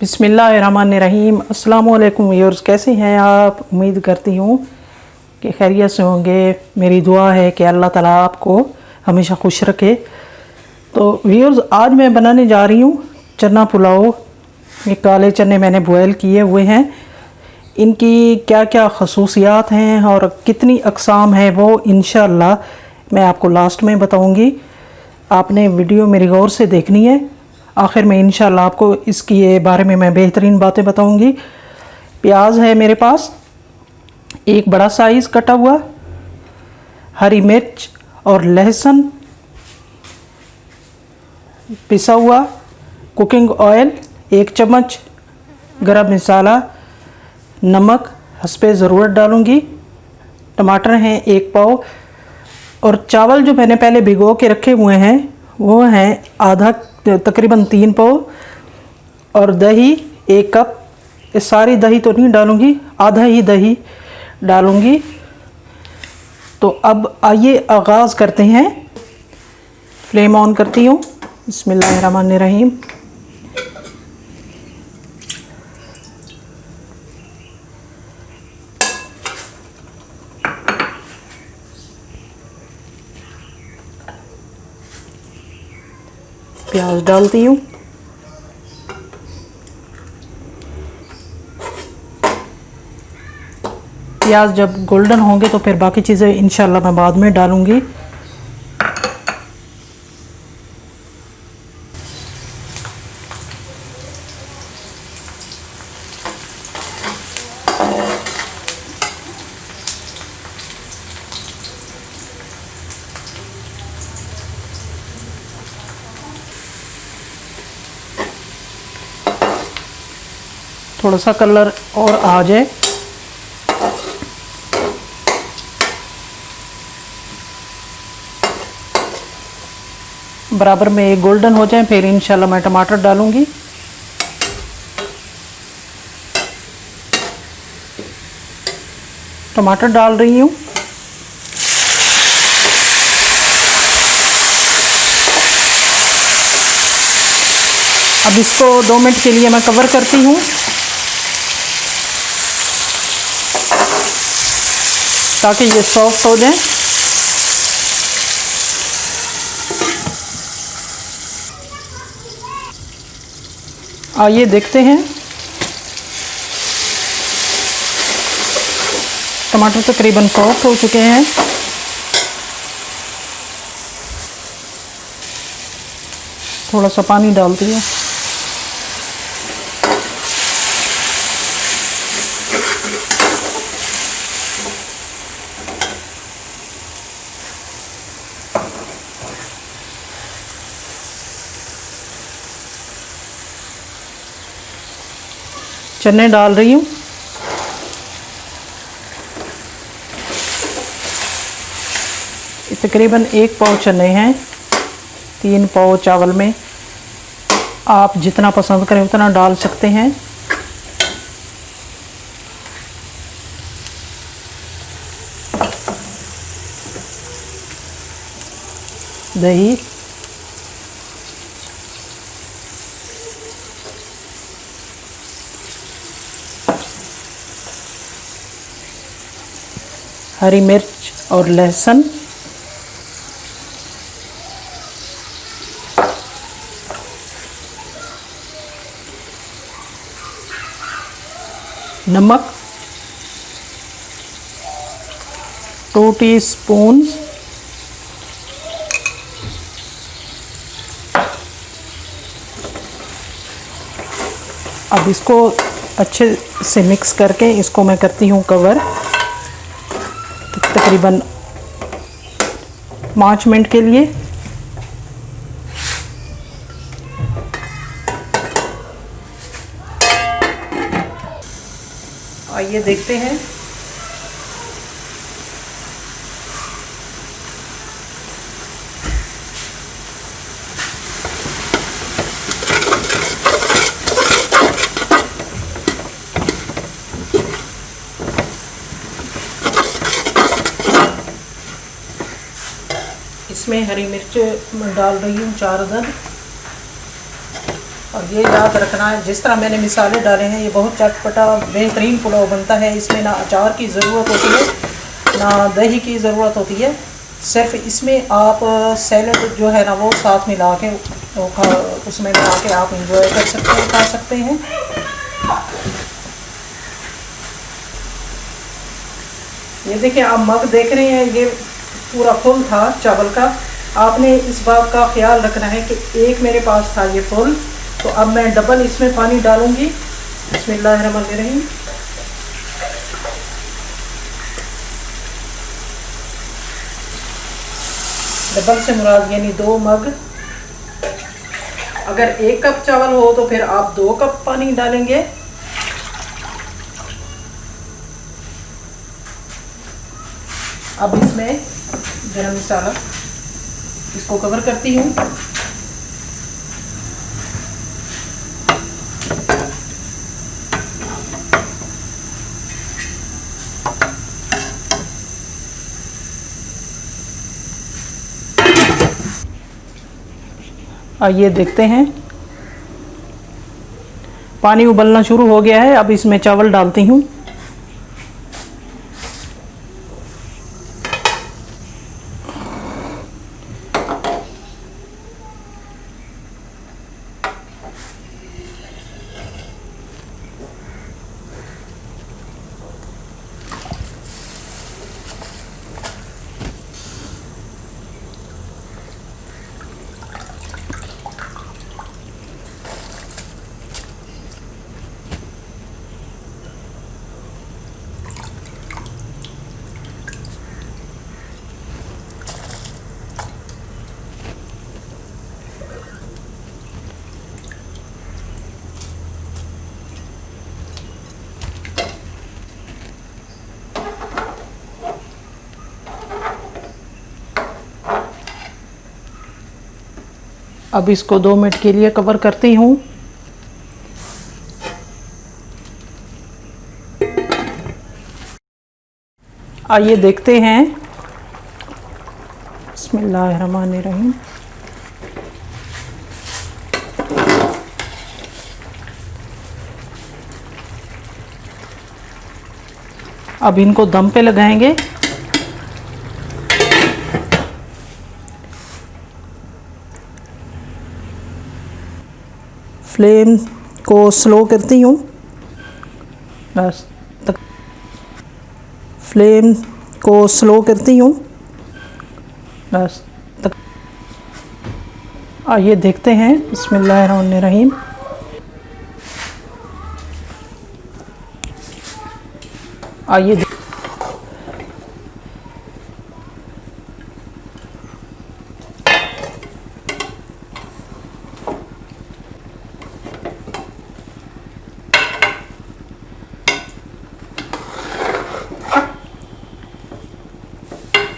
बिस्मिल्लाहिर्रहमानिर्रहीम। अस्सलामु अलैकुम व्यूअर्स, कैसे हैं आप? उम्मीद करती हूँ कि खैरियत से होंगे। मेरी दुआ है कि अल्लाह ताला आपको हमेशा खुश रखे। तो व्यूअर्स, आज मैं बनाने जा रही हूँ चना पुलाव। ये काले चने मैंने बॉयल किए हुए हैं। इनकी क्या क्या खसूसियात हैं और कितनी अक़साम है वो इंशाअल्लाह मैं आपको लास्ट में बताऊँगी। आपने वीडियो मेरी गौर से देखनी है। आखिर में इंशाल्लाह आपको इसकी ये बारे में मैं बेहतरीन बातें बताऊंगी। प्याज है मेरे पास एक बड़ा साइज़ कटा हुआ, हरी मिर्च और लहसुन पिसा हुआ, कुकिंग ऑयल 1 चम्मच, गरम मसाला, नमक हस्बे ज़रूरत डालूंगी, टमाटर हैं 1 पाव और चावल जो मैंने पहले भिगो के रखे हुए हैं वो हैं आधा तकरीबन 3 पाव और दही 1 कप। ये सारी दही तो नहीं डालूंगी, आधा ही दही डालूंगी। तो अब आइए आगाज़ करते हैं। फ्लेम ऑन करती हूँ। बिस्मिल्लाहिर्रहमानिर्रहीम। प्याज डालती हूँ। प्याज जब गोल्डन होंगे तो फिर बाकी चीज़ें इंशाल्लाह मैं बाद में डालूँगी। थोड़ा सा कलर और आ जाए। बराबर में एक गोल्डन हो जाए फिर इंशाल्लाह मैं टमाटर डालूंगी। टमाटर डाल रही हूँ। अब इसको 2 मिनट के लिए मैं कवर करती हूँ ताकि ये सॉफ्ट हो जाए। आइए देखते हैं। टमाटर तकरीबन सॉफ्ट हो चुके हैं। थोड़ा सा पानी डालती हूँ। चने डाल रही हूँ। तकरीबन 1 पाव चने हैं 3 पाव चावल में। आप जितना पसंद करें उतना डाल सकते हैं। दही, हरी मिर्च और लहसुन, नमक 2 टीस्पून, अब इसको अच्छे से मिक्स करके इसको मैं करती हूँ कवर तकरीबन 5 मिनट के लिए। आइए देखते हैं। इसमें हरी मिर्च डाल रही हूँ 4 अदद और ये याद रखना है, जिस तरह मैंने मिसाले डाले हैं, ये बहुत चटपटा बेहतरीन पुलाव बनता है। इसमें ना अचार की ज़रूरत होती है, ना दही की ज़रूरत होती है। सिर्फ इसमें आप सैलड जो है ना वो साथ मिला के उसमें मिला के आप इंजॉय कर सकते हैं, खा सकते हैं। ये देखिए, आप मग देख रहे हैं, ये पूरा फुल था चावल का। आपने इस बात का ख्याल रखना है कि एक मेरे पास था ये फुल, तो अब मैं डबल इसमें पानी डालूंगी। बिस्मिल्लाहिर्रहमानिर्रहीम। डबल से मुराद यानी 2 मग। अगर 1 कप चावल हो तो फिर आप 2 कप पानी डालेंगे। अब इसमें गरम मसाला, इसको कवर करती हूँ। आइए देखते हैं, पानी उबलना शुरू हो गया है। अब इसमें चावल डालती हूँ। अब इसको 2 मिनट के लिए कवर करती हूँ। आइए देखते हैं। बिस्मिल्लाहिर्रहमानिर्रहीम। अब इनको दम पे लगाएंगे। फ्लेम को स्लो करती हूँ बस तक। फ्लेम को स्लो करती हूँ बस तक। आइए देखते हैं। बिस्मिल्लाहिर्रहमानिर्रहीम। आइए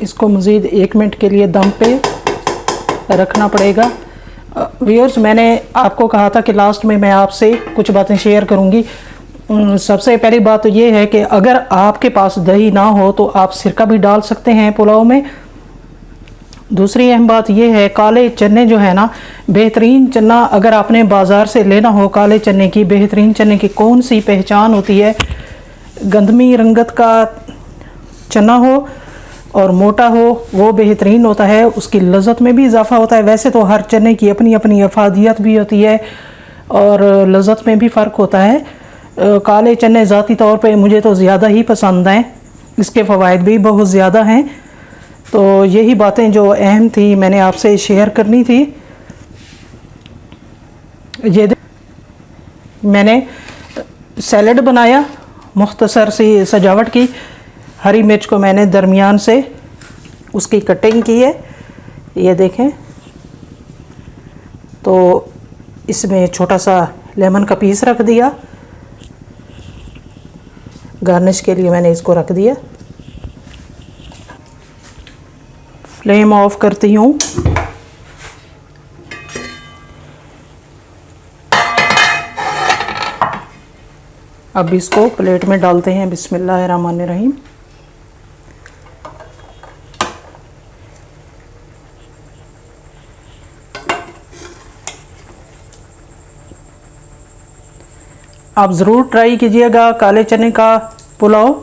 इसको मज़ीद 1 मिनट के लिए दम पे रखना पड़ेगा। व्यूअर्स, मैंने आपको कहा था कि लास्ट में मैं आपसे कुछ बातें शेयर करूंगी। सबसे पहली बात तो ये है कि अगर आपके पास दही ना हो तो आप सिरका भी डाल सकते हैं पुलाव में। दूसरी अहम बात यह है, काले चने जो है ना, बेहतरीन चना अगर आपने बाज़ार से लेना हो, काले चने की, बेहतरीन चने की कौन सी पहचान होती है? गंधमी रंगत का चना हो और मोटा हो, वो बेहतरीन होता है। उसकी लज़्ज़त में भी इजाफ़ा होता है। वैसे तो हर चने की अपनी अपनी अफादियत भी होती है और लज़्ज़त में भी फ़र्क होता है। काले चने ज़ाती तौर पे मुझे तो ज़्यादा ही पसंद हैं, इसके फ़वाइद भी बहुत ज़्यादा हैं। तो यही बातें जो अहम थी मैंने आपसे शेयर करनी थी। ये मैंने सैलड बनाया, मुख्तसर सी सजावट की। हरी मिर्च को मैंने दरमियान से उसकी कटिंग की है, ये देखें। तो इसमें छोटा सा लेमन का पीस रख दिया, गार्निश के लिए मैंने इसको रख दिया। फ्लेम ऑफ करती हूँ। अब इसको प्लेट में डालते हैं। बिस्मिल्लाहिर्रहमानिर्रहीम। आप ज़रूर ट्राई कीजिएगा काले चने का पुलाव।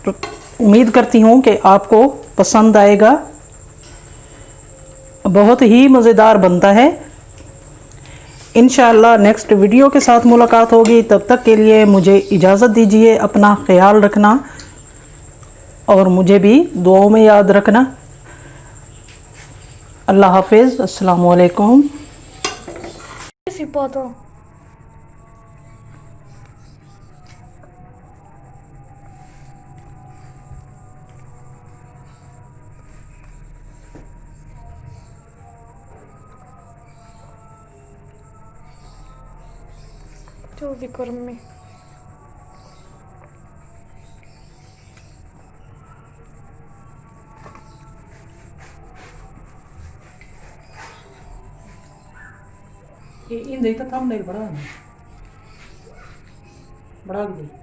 तो उम्मीद करती हूँ कि आपको पसंद आएगा, बहुत ही मज़ेदार बनता है। इंशाअल्लाह नेक्स्ट वीडियो के साथ मुलाकात होगी, तब तक के लिए मुझे इजाज़त दीजिए। अपना ख्याल रखना और मुझे भी दुआओं में याद रखना। अल्लाह हाफिज़, अस्सलाम वालेकुम। जल्दी कर मैं इन देखता थंबनेल बड़ा दे।